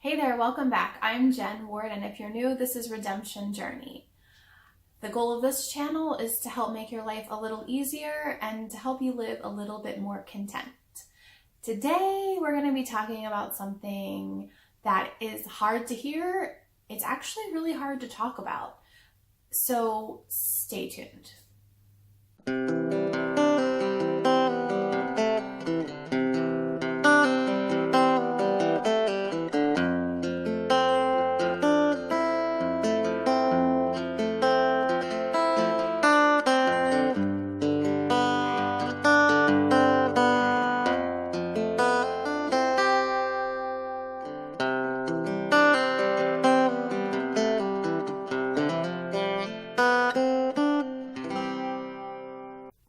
Hey there, welcome back. I'm Jen Ward, and if you're new, this is Redemption Journey. The goal of this channel is to help make your life a little easier and to help you live a little bit more content. Today, we're going to be talking about something that is hard to hear. It's actually really hard to talk about. So stay tuned.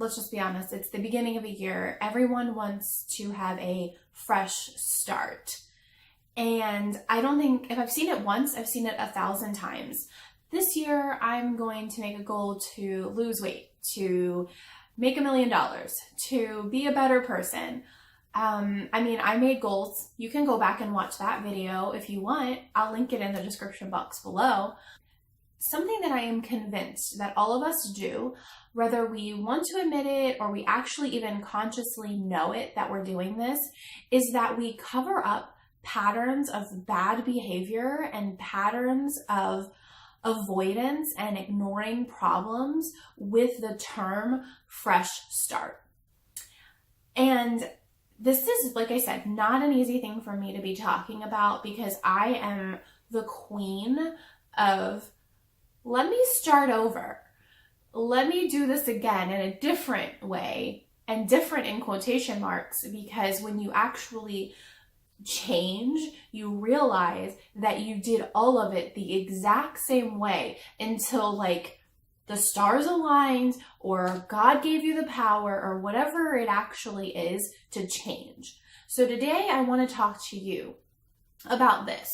Let's just be honest, it's the beginning of a year. Everyone wants to have a fresh start. And I don't think, if I've seen it once, I've seen it 1,000 times. This year, I'm going to make a goal to lose weight, to make $1 million, to be a better person. I made goals. You can go back and watch that video if you want. I'll link it in the description box below. Something that I am convinced that all of us do, whether we want to admit it or we actually even consciously know it that we're doing this, is that we cover up patterns of bad behavior and patterns of avoidance and ignoring problems with the term fresh start. And this is, like I said, not an easy thing for me to be talking about because I am the queen of let me start over. Let me do this again in a different way, and different in quotation marks, because when you actually change, you realize that you did all of it the exact same way until like the stars aligned or God gave you the power or whatever it actually is to change. So today I want to talk to you about this.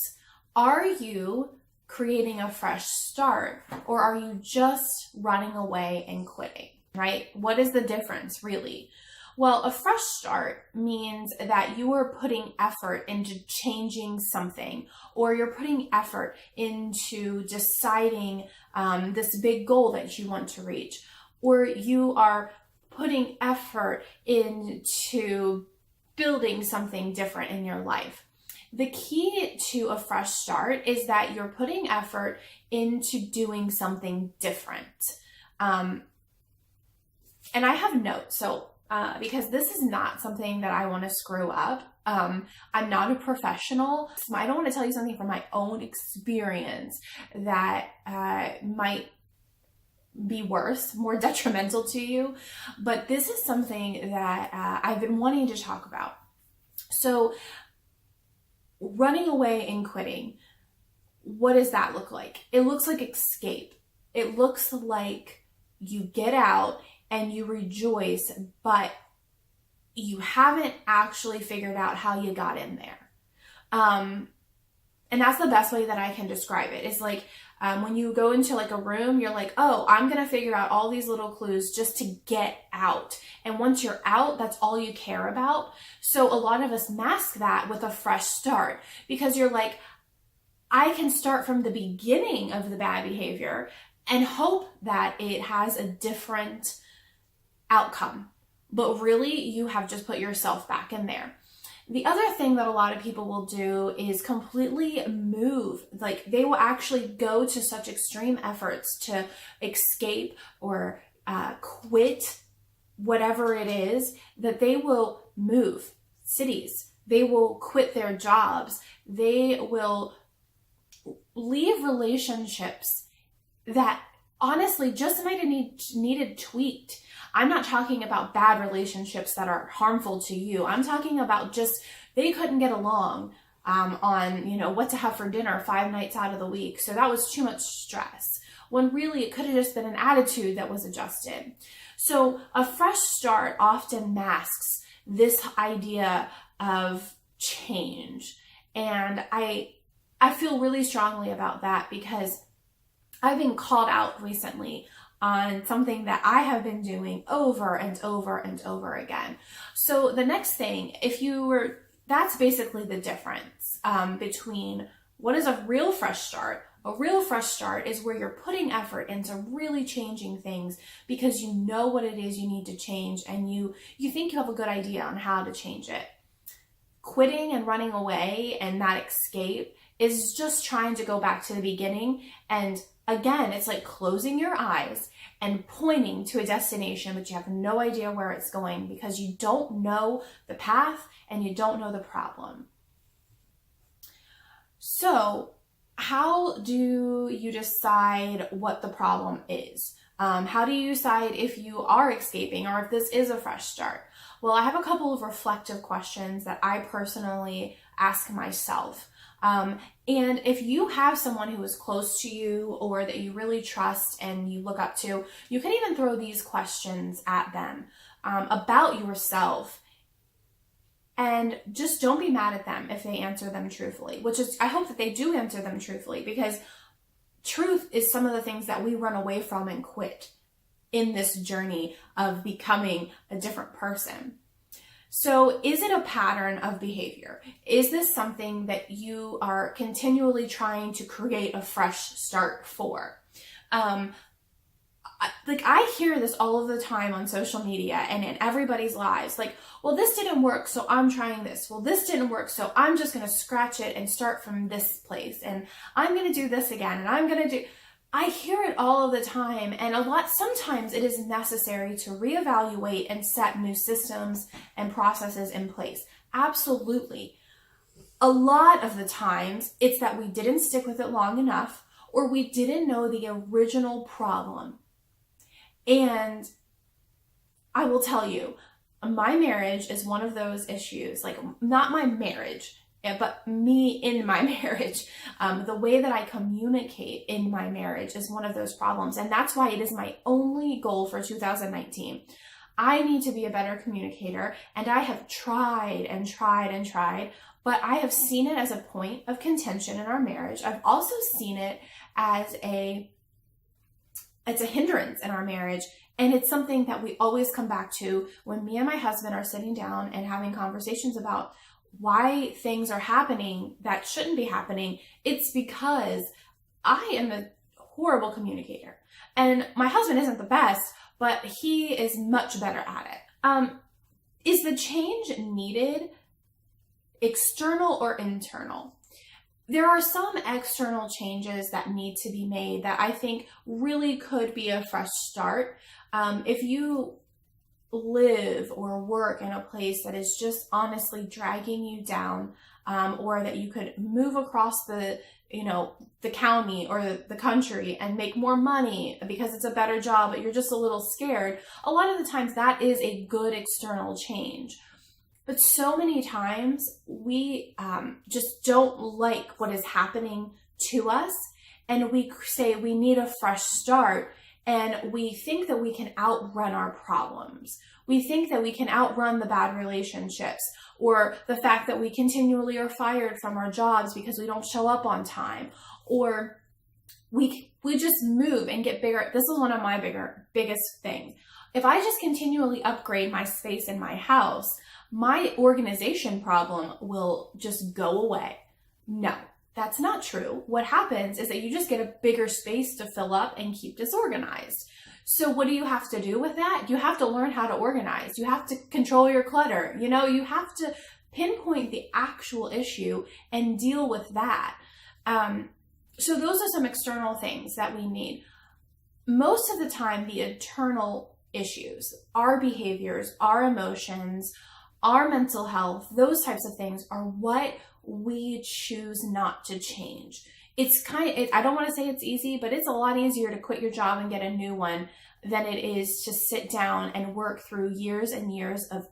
Are you creating a fresh start, or are you just running away and quitting, right? What is the difference really? Well, a fresh start means that you are putting effort into changing something, or you're putting effort into deciding this big goal that you want to reach, or you are putting effort into building something different in your life. The key to a fresh start is that you're putting effort into doing something different. And I have notes, so because this is not something that I want to screw up. I'm not a professional. So I don't want to tell you something from my own experience that might be worse, more detrimental to you. But this is something that I've been wanting to talk about. So running away and quitting, what does that look like? It looks like escape. It looks like you get out and you rejoice, but you haven't actually figured out how you got in there. And that's the best way that I can describe it. It's like when you go into like a room, you're like, oh, I'm going to figure out all these little clues just to get out. And once you're out, that's all you care about. So a lot of us mask that with a fresh start because you're like, I can start from the beginning of the bad behavior and hope that it has a different outcome. But really, you have just put yourself back in there. The other thing that a lot of people will do is completely move. Like they will actually go to such extreme efforts to escape or quit whatever it is that they will move cities. They will quit their jobs. They will leave relationships that honestly just might have needed tweaked. I'm not talking about bad relationships that are harmful to you. I'm talking about just they couldn't get along on, what to have for dinner 5 nights out of the week. So that was too much stress, when really it could have just been an attitude that was adjusted. So a fresh start often masks this idea of change. And I feel really strongly about that because I've been called out recently on something that I have been doing over and over and over again. So the next thing, if you were that's basically the difference between what is a real fresh start. A real fresh start is where you're putting effort into really changing things because you know what it is you need to change, and you think you have a good idea on how to change it. Quitting and running away and that escape is just trying to go back to the beginning. And again, it's like closing your eyes and pointing to a destination, but you have no idea where it's going because you don't know the path and you don't know the problem. So how do you decide what the problem is? How do you decide if you are escaping or if this is a fresh start? Well, I have a couple of reflective questions that I personally ask myself. And if you have someone who is close to you or that you really trust and you look up to, you can even throw these questions at them about yourself. And just don't be mad at them if they answer them truthfully, which is, I hope that they do answer them truthfully, because truth is some of the things that we run away from and quit in this journey of becoming a different person. So is it a pattern of behavior? Is this something that you are continually trying to create a fresh start for? I hear this all of the time on social media and in everybody's lives. Like, well, this didn't work, so I'm trying this. Well, this didn't work, so I'm just going to scratch it and start from this place. And I'm going to do this again. And I'm going to do... I hear it all of the time. And sometimes it is necessary to reevaluate and set new systems and processes in place. Absolutely. A lot of the times it's that we didn't stick with it long enough, or we didn't know the original problem. And I will tell you, my marriage is one of those issues, like not my marriage, but me in my marriage. The way that I communicate in my marriage is one of those problems. And that's why it is my only goal for 2019. I need to be a better communicator, and I have tried and tried and tried, but I have seen it as a point of contention in our marriage. I've also seen it as it's a hindrance in our marriage. And it's something that we always come back to when me and my husband are sitting down and having conversations about why things are happening that shouldn't be happening. It's because I am a horrible communicator. And my husband isn't the best, but he is much better at it. Is the change needed external or internal? There are some external changes that need to be made that I think really could be a fresh start. If you live or work in a place that is just honestly dragging you down, or that you could move across the county or the country and make more money because it's a better job, but you're just a little scared, a lot of the times that is a good external change. But so many times we just don't like what is happening to us, and we say we need a fresh start, and we think that we can outrun our problems. We think that we can outrun the bad relationships, or the fact that we continually are fired from our jobs because we don't show up on time, or we just move and get bigger. This is one of my biggest things. If I just continually upgrade my space in my house, my organization problem will just go away. No, that's not true. What happens is that you just get a bigger space to fill up and keep disorganized. So what do you have to do with that? You have to learn how to organize. You have to control your clutter. You have to pinpoint the actual issue and deal with that. So those are some external things that we need. Most of the time, the internal issues, our behaviors, our emotions, our mental health, those types of things are what we choose not to change. I don't want to say it's easy, but it's a lot easier to quit your job and get a new one than it is to sit down and work through years and years of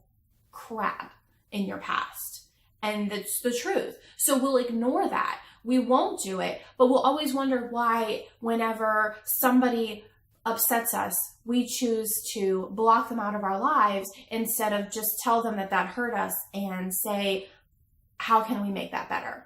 crap in your past. And that's the truth. So we'll ignore that. We won't do it, but we'll always wonder why whenever somebody upsets us, we choose to block them out of our lives instead of just tell them that hurt us and say, how can we make that better?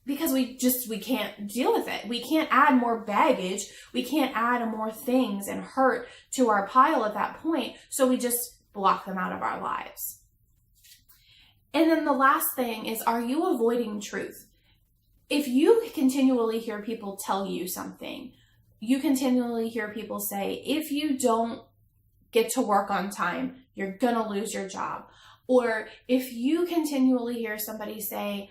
Because we can't deal with it. We can't add more baggage. We can't add more things and hurt to our pile at that point. So we just block them out of our lives. And then the last thing is, are you avoiding truth? If you continually hear people tell you something, you continually hear people say, if you don't get to work on time, you're gonna lose your job. Or if you continually hear somebody say,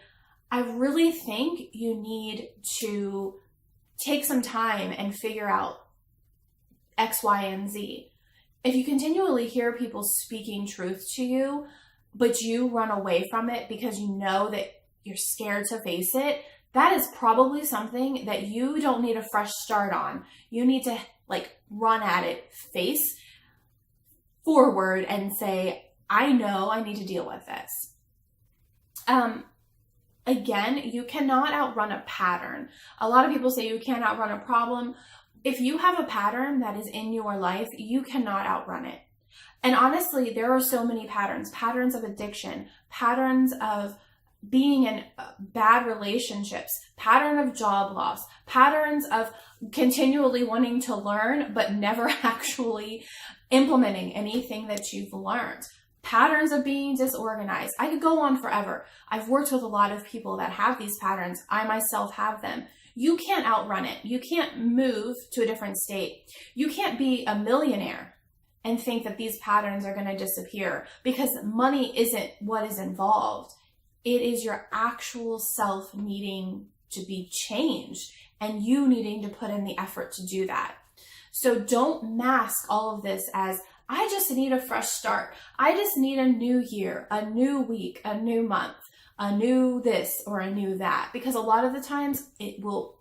I really think you need to take some time and figure out X, Y, and Z. If you continually hear people speaking truth to you, but you run away from it because you know that you're scared to face it, that is probably something that you don't need a fresh start on. You need to run at it face forward and say, I know I need to deal with this. Again, you cannot outrun a pattern. A lot of people say you can't outrun a problem. If you have a pattern that is in your life, you cannot outrun it. And honestly, there are so many patterns of addiction, patterns of being in bad relationships, pattern of job loss, patterns of continually wanting to learn, but never actually implementing anything that you've learned, patterns of being disorganized. I could go on forever. I've worked with a lot of people that have these patterns. I myself have them. You can't outrun it. You can't move to a different state. You can't be a millionaire and think that these patterns are going to disappear, because money isn't what is involved. It is your actual self needing to be changed and you needing to put in the effort to do that. So don't mask all of this as, I just need a fresh start. I just need a new year, a new week, a new month, a new this or a new that. Because a lot of the times it will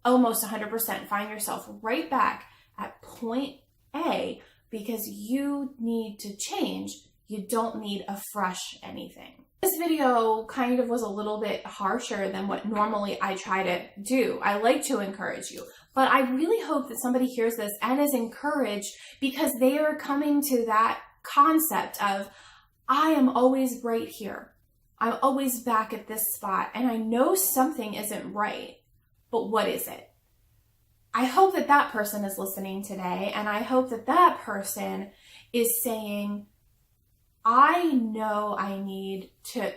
almost 100% find yourself right back at point A, because you need to change. You don't need a fresh anything. This video kind of was a little bit harsher than what normally I try to do. I like to encourage you, but I really hope that somebody hears this and is encouraged, because they are coming to that concept of, I am always right here. I'm always back at this spot, and I know something isn't right, but what is it? I hope that that person is listening today, and I hope that that person is saying, I know I need to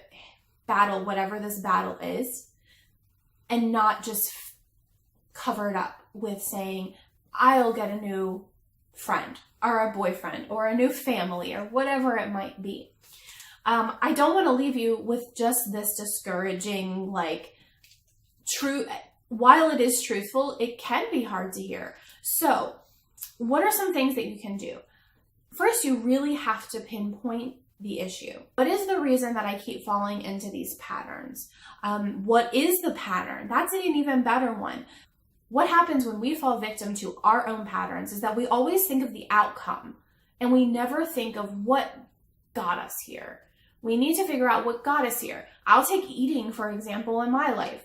battle whatever this battle is, and not just cover it up with saying, I'll get a new friend or a boyfriend or a new family or whatever it might be. I don't want to leave you with just this discouraging, while it is truthful, it can be hard to hear. So what are some things that you can do? First, you really have to pinpoint the issue. What is the reason that I keep falling into these patterns? What is the pattern? That's an even better one. What happens when we fall victim to our own patterns is that we always think of the outcome and we never think of what got us here. We need to figure out what got us here. I'll take eating, for example, in my life.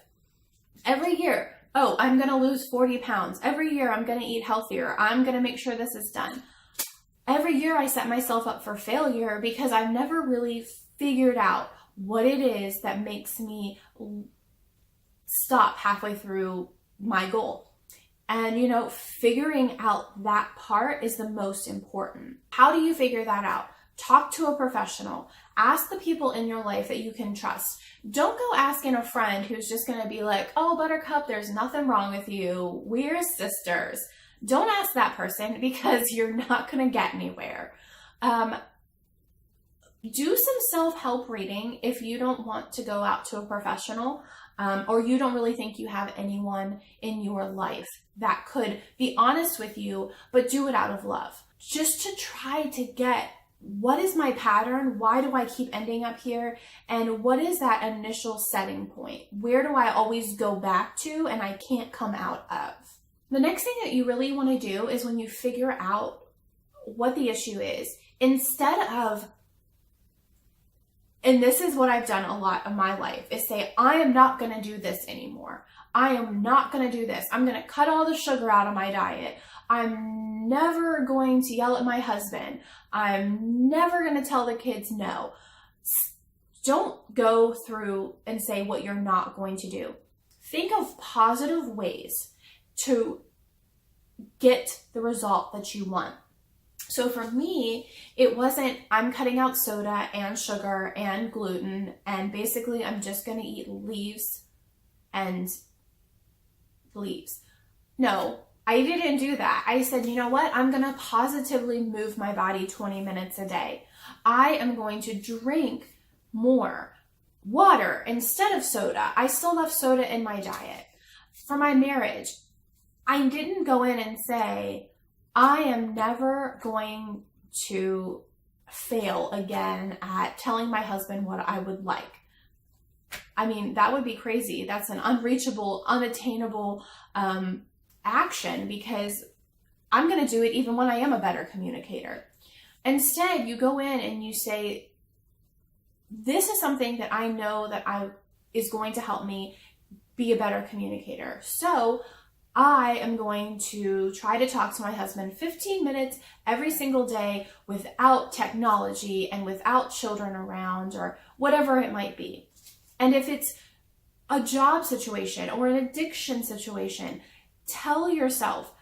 Every year, I'm going to lose 40 pounds. Every year, I'm going to eat healthier. I'm going to make sure this is done. Every year, I set myself up for failure because I've never really figured out what it is that makes me stop halfway through my goal. And, figuring out that part is the most important. How do you figure that out? Talk to a professional. Ask the people in your life that you can trust. Don't go asking a friend who's just going to be like, oh, Buttercup, there's nothing wrong with you. We're sisters. Don't ask that person, because you're not going to get anywhere. Do some self-help reading if you don't want to go out to a professional, or you don't really think you have anyone in your life that could be honest with you, but do it out of love. Just to try to get, what is my pattern? Why do I keep ending up here? And what is that initial setting point? Where do I always go back to and I can't come out of? The next thing that you really want to do is, when you figure out what the issue is, instead of, and this is what I've done a lot of my life, is say, I am not going to do this anymore. I am not going to do this. I'm going to cut all the sugar out of my diet. I'm never going to yell at my husband. I'm never going to tell the kids no. Don't go through and say what you're not going to do. Think of positive ways to get the result that you want. So for me, it wasn't, I'm cutting out soda and sugar and gluten, and basically I'm just going to eat leaves and leaves. No, I didn't do that. I said, you know what? I'm going to positively move my body 20 minutes a day. I am going to drink more water instead of soda. I still love soda in my diet. For my marriage, I didn't go in and say, I am never going to fail again at telling my husband what I would like. I mean, that would be crazy. That's an unreachable, unattainable action, because I'm going to do it even when I am a better communicator. Instead, you go in and you say, this is something that I know that is going to help me be a better communicator. So I am going to try to talk to my husband 15 minutes every single day without technology and without children around or whatever it might be. And if it's a job situation or an addiction situation, tell yourself,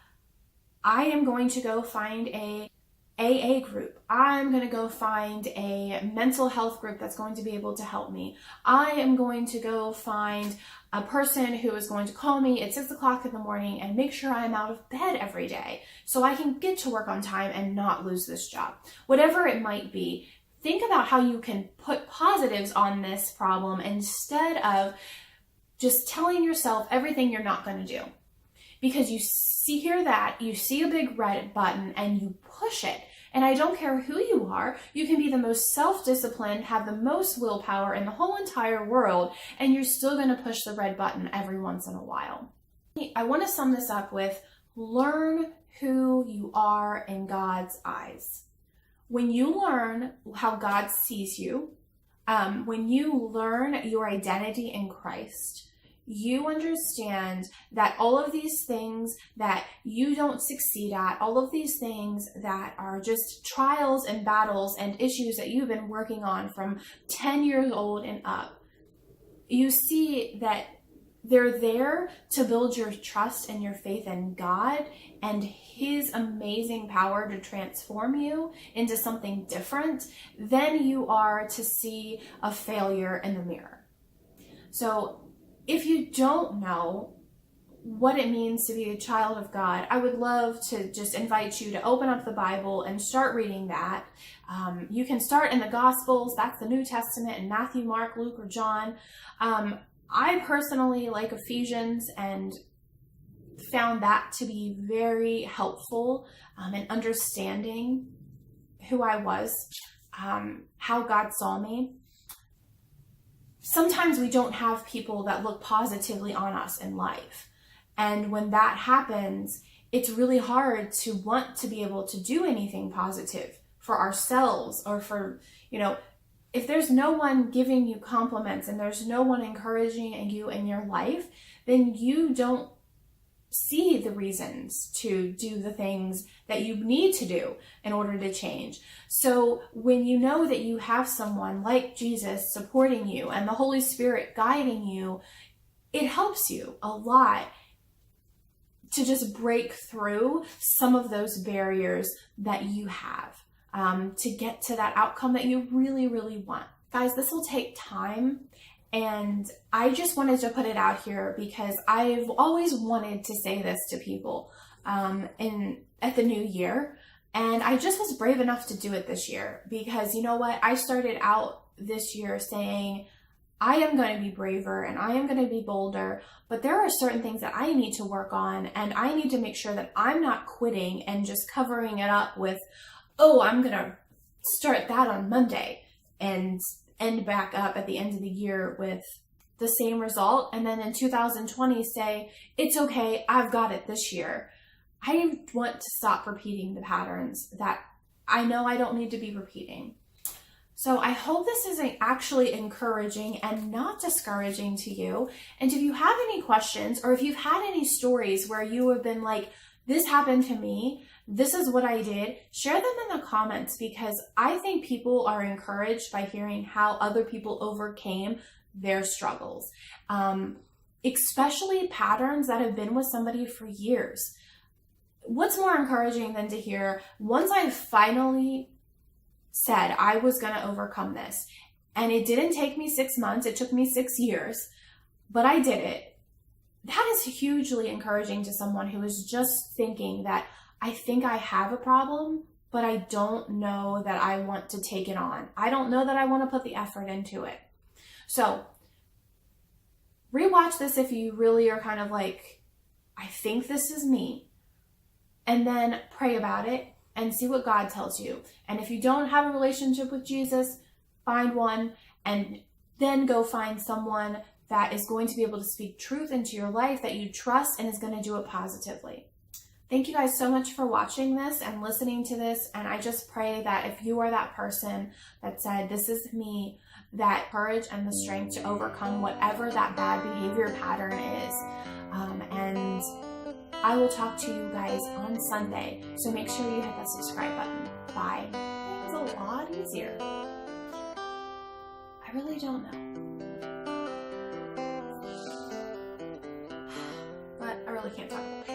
I am going to go find a AA group. I'm going to go find a mental health group that's going to be able to help me. I am going to go find a person who is going to call me at 6 o'clock in the morning and make sure I'm out of bed every day so I can get to work on time and not lose this job. Whatever it might be, think about how you can put positives on this problem instead of just telling yourself everything you're not going to do. Because you hear that, you see a big red button and you push it. And I don't care who you are, you can be the most self-disciplined, have the most willpower in the whole entire world, and you're still going to push the red button every once in a while. I want to sum this up with, learn who you are in God's eyes. When you learn how God sees you, when you learn your identity in Christ, you understand that all of these things that you don't succeed at, all of these things that are just trials and battles and issues that you've been working on from 10 years old and up, you see that they're there to build your trust and your faith in God and His amazing power to transform you into something different than you are to see a failure in the mirror. So if you don't know what it means to be a child of God, I would love to just invite you to open up the Bible and start reading that. You can start in the Gospels, that's the New Testament, in Matthew, Mark, Luke, or John. I personally like Ephesians and found that to be very helpful in understanding who I was, how God saw me. Sometimes we don't have people that look positively on us in life. And when that happens, it's really hard to want to be able to do anything positive for ourselves or for, if there's no one giving you compliments and there's no one encouraging you in your life, then you don't see the reasons to do the things that you need to do in order to change. So when you know that you have someone like Jesus supporting you and the Holy Spirit guiding you, it helps you a lot to just break through some of those barriers that you have to get to that outcome that you really, really want. Guys, this will take time. And I just wanted to put it out here because I've always wanted to say this to people at the new year. And I just was brave enough to do it this year because you know what? I started out this year saying, I am going to be braver and I am going to be bolder, but there are certain things that I need to work on and I need to make sure that I'm not quitting and just covering it up with, oh, I'm going to start that on Monday and end back up at the end of the year with the same result. And then in 2020 say, it's okay, I've got it this year. I want to stop repeating the patterns that I know I don't need to be repeating. So I hope this is actually encouraging and not discouraging to you. And if you have any questions or if you've had any stories where you have been like, this happened to me, this is what I did, share them in the comments because I think people are encouraged by hearing how other people overcame their struggles, especially patterns that have been with somebody for years. what's more encouraging than to hear, once I finally said I was going to overcome this, and it didn't take me 6 months, it took me 6 years, but I did it. That is hugely encouraging to someone who is just thinking that I think I have a problem, but I don't know that I want to take it on. I don't know that I want to put the effort into it. So rewatch this if you really are kind of like, I think this is me. And then pray about it and see what God tells you. And if you don't have a relationship with Jesus, find one, and then go find someone that is going to be able to speak truth into your life that you trust and is going to do it positively. Thank you guys so much for watching this and listening to this. And I just pray that if you are that person that said, this is me, that courage and the strength to overcome whatever that bad behavior pattern is. And I will talk to you guys on Sunday. So make sure you hit that subscribe button. Bye. It's a lot easier. I really don't know. But I really can't talk about it.